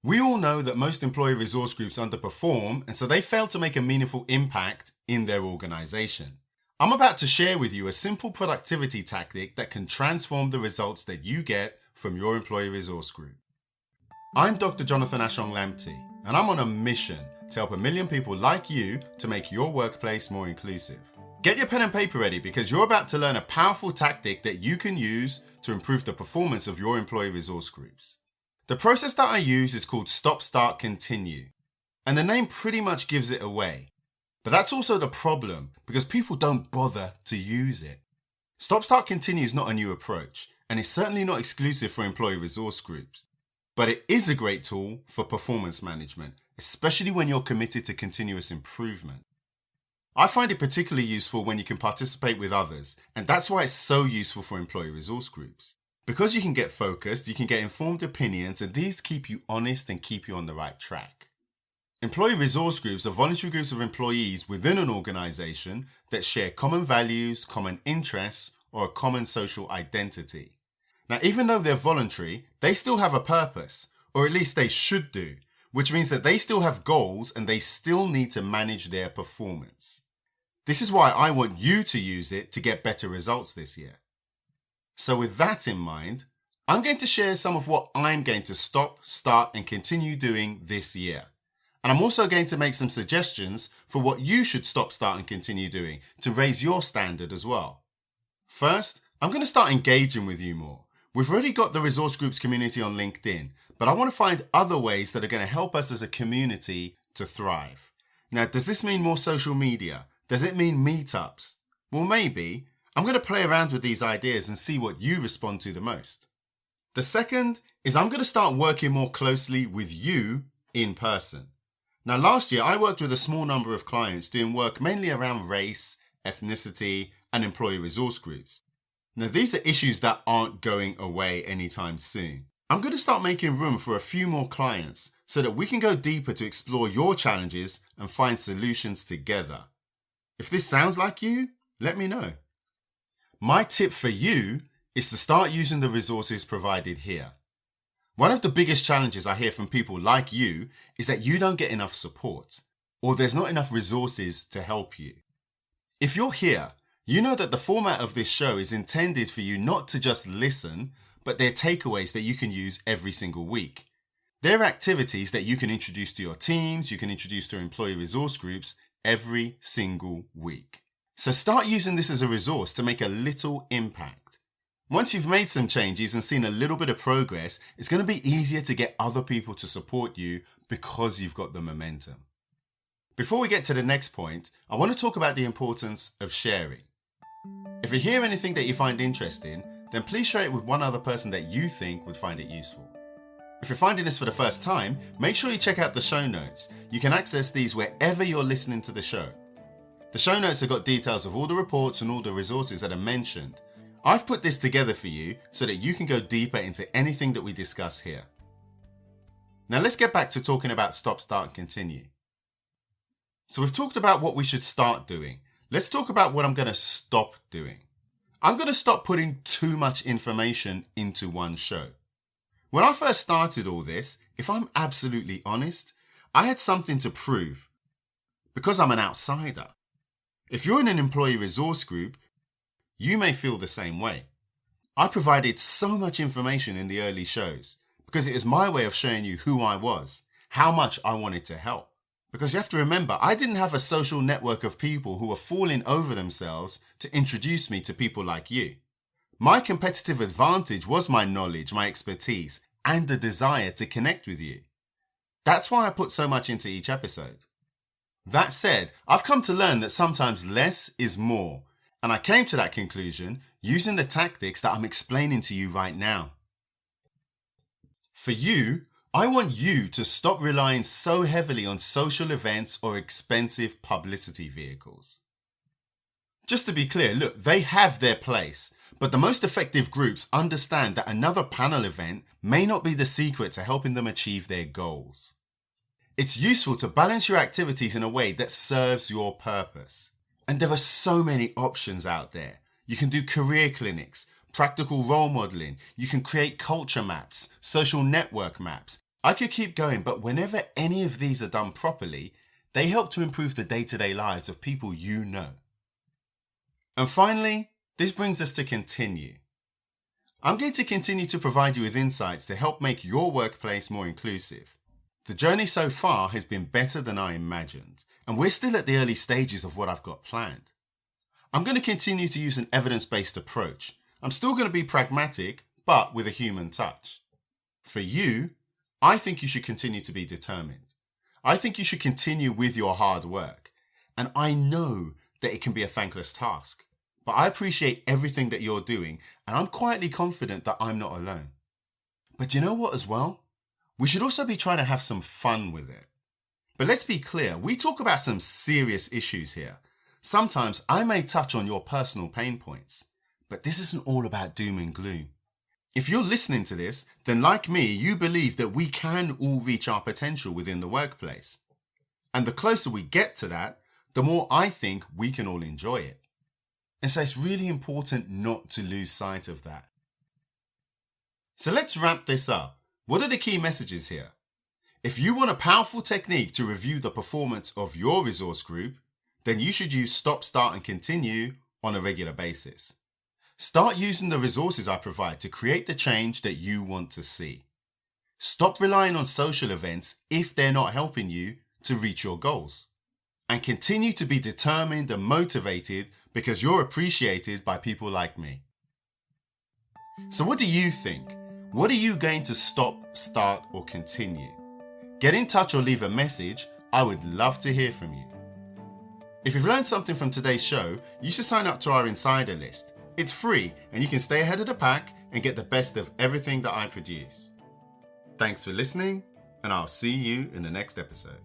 We all know that most employee resource groups underperform, and so they fail to make a meaningful impact in their organization. I'm about to share with you a simple productivity tactic that can transform the results that you get from your employee resource group. I'm Dr. Jonathan Ashong Lamptey, and I'm on a mission to help 1 million people like you to make your workplace more inclusive. Get your pen and paper ready because you're about to learn a powerful tactic that you can use to improve the performance of your employee resource groups. The process that I use is called Stop, Start, Continue, and the name pretty much gives it away. But that's also the problem because people don't bother to use it. Stop, Start, Continue is not a new approach, and it's certainly not exclusive for employee resource groups. But it is a great tool for performance management, especially when you're committed to continuous improvement. I find it particularly useful when you can participate with others, and that's why it's so useful for employee resource groups. Because you can get focused, you can get informed opinions, and these keep you honest and keep you on the right track. Employee resource groups are voluntary groups of employees within an organization that share common values, common interests, or a common social identity. Now, even though they're voluntary, they still have a purpose, or at least they should do, which means that they still have goals and they still need to manage their performance. This is why I want you to use it to get better results this year. So with that in mind, I'm going to share some of what I'm going to stop, start, and continue doing this year. And I'm also going to make some suggestions for what you should stop, start, and continue doing to raise your standard as well. First, I'm going to start engaging with you more. We've already got the resource groups community on LinkedIn, but I want to find other ways that are going to help us as a community to thrive. Now, does this mean more social media? Does it mean meetups? Well, maybe. I'm going to play around with these ideas and see what you respond to the most. The second is I'm going to start working more closely with you in person. Now, last year, I worked with a small number of clients doing work mainly around race, ethnicity, and employee resource groups. Now, these are issues that aren't going away anytime soon. I'm going to start making room for a few more clients so that we can go deeper to explore your challenges and find solutions together. If this sounds like you, let me know. My tip for you is to start using the resources provided here. One of the biggest challenges I hear from people like you is that you don't get enough support, or there's not enough resources to help you. If you're here, you know that the format of this show is intended for you not to just listen, but they're takeaways that you can use every single week. They're activities that you can introduce to your teams, you can introduce to employee resource groups every single week. So start using this as a resource to make a little impact. Once you've made some changes and seen a little bit of progress, it's going to be easier to get other people to support you because you've got the momentum. Before we get to the next point, I want to talk about the importance of sharing. If you hear anything that you find interesting, then please share it with one other person that you think would find it useful. If you're finding this for the first time, make sure you check out the show notes. You can access these wherever you're listening to the show. The show notes have got details of all the reports and all the resources that are mentioned. I've put this together for you so that you can go deeper into anything that we discuss here. Now let's get back to talking about stop, start, and continue. So we've talked about what we should start doing. Let's talk about what I'm going to stop doing. I'm going to stop putting too much information into one show. When I first started all this, if I'm absolutely honest, I had something to prove because I'm an outsider. If you're in an employee resource group, you may feel the same way. I provided so much information in the early shows because it was my way of showing you who I was, how much I wanted to help. Because you have to remember, I didn't have a social network of people who were falling over themselves to introduce me to people like you. My competitive advantage was my knowledge, my expertise, and the desire to connect with you. That's why I put so much into each episode. That said, I've come to learn that sometimes less is more, and I came to that conclusion using the tactics that I'm explaining to you right now. For you, I want you to stop relying so heavily on social events or expensive publicity vehicles. Just to be clear, look, they have their place, but the most effective groups understand that another panel event may not be the secret to helping them achieve their goals. It's useful to balance your activities in a way that serves your purpose. And there are so many options out there. You can do career clinics, practical role modeling. You can create culture maps, social network maps. I could keep going, but whenever any of these are done properly, they help to improve the day-to-day lives of people you know. And finally, this brings us to continue. I'm going to continue to provide you with insights to help make your workplace more inclusive. The journey so far has been better than I imagined, and we're still at the early stages of what I've got planned. I'm going to continue to use an evidence-based approach. I'm still going to be pragmatic, but with a human touch. For you, I think you should continue to be determined. I think you should continue with your hard work. And I know that it can be a thankless task, but I appreciate everything that you're doing, and I'm quietly confident that I'm not alone. But you know what as well? We should also be trying to have some fun with it. But let's be clear, we talk about some serious issues here. Sometimes I may touch on your personal pain points, but this isn't all about doom and gloom. If you're listening to this, then like me, you believe that we can all reach our potential within the workplace. And the closer we get to that, the more I think we can all enjoy it. And so it's really important not to lose sight of that. So let's wrap this up. What are the key messages here? If you want a powerful technique to review the performance of your resource group, then you should use stop, start, and continue on a regular basis. Start using the resources I provide to create the change that you want to see. Stop relying on social events if they're not helping you to reach your goals. And continue to be determined and motivated because you're appreciated by people like me. So what do you think? What are you going to stop, start, or continue? Get in touch or leave a message. I would love to hear from you. If you've learned something from today's show, you should sign up to our insider list. It's free and you can stay ahead of the pack and get the best of everything that I produce. Thanks for listening, and I'll see you in the next episode.